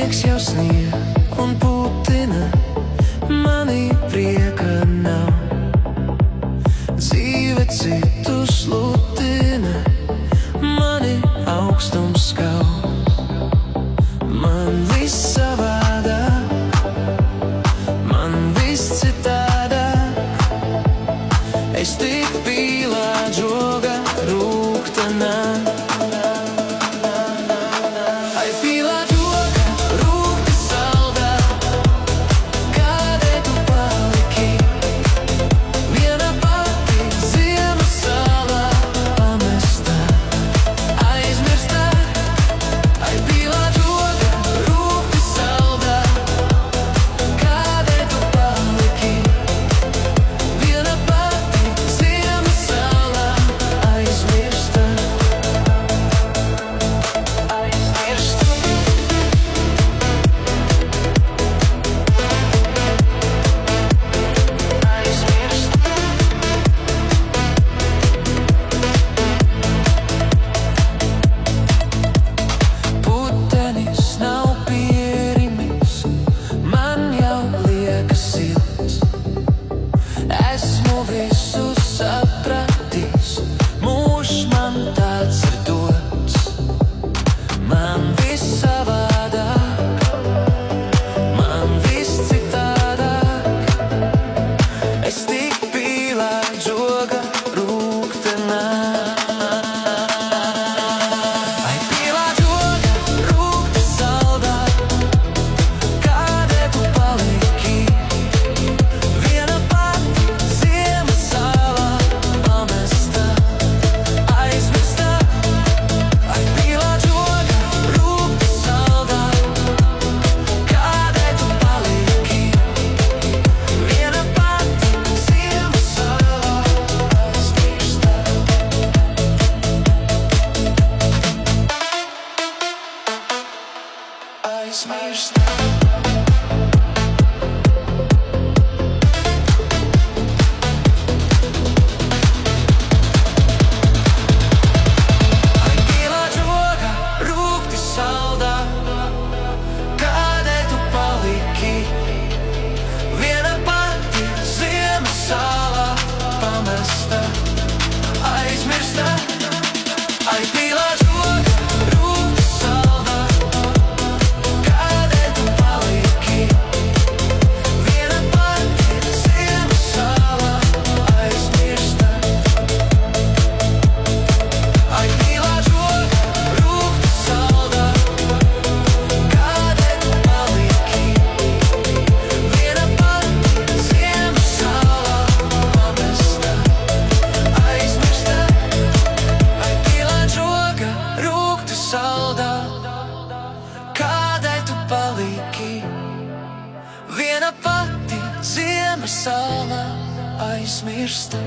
Sniegs jau snieg un putina, manī prieka nav. Dzīve citu slutina, mani augstums skau. Man viss savādāk, man viss citādāk. Es tik pīlā džoga rūgtenā. Ai pīlā džoga rūgti saldā, kādēļ tu paliki? Viena pati ziemas salā pamestā, aizmirstā. Ai pīlā džoga rūgti saldā, kādēļ tu paliki? Viena pati ziemas salā aizmirstā. Putenis nav pierimis, man jau liekas silts. Esmu visu sapratis, mūžs man tāds ir dots. Man viss savādāk, man viss citādāk. Es tik pīlā džoga rūgtenā. Ai pīlā džoga rūgti saldā, kādēļ tu paliki? Viena pati ziemas salā pamestā, aizmirstā. Ai pīlā džoga rūgti saldā, kādēļ tu paliki? Viena pati ziemas salā aizmirstā. Aizmirstā. Ai pīlā džoga rūgti saldā, kādēļ tu paliki? Viena pati ziemas salā pamestā, aizmirstā. Ai pīlā džoga rūgti saldā, kādēļ tu paliki? Viena pati ziemas salā aizmirstā. Ai pīlā džoga rūgti saldā, kādēļ tu paliki? Viena pati ziemas salā pamestā, aizmirstā. Ai pīlā džoga rūgti saldā, kādēļ tu paliki? Viena pati ziemas salā aizmirstā.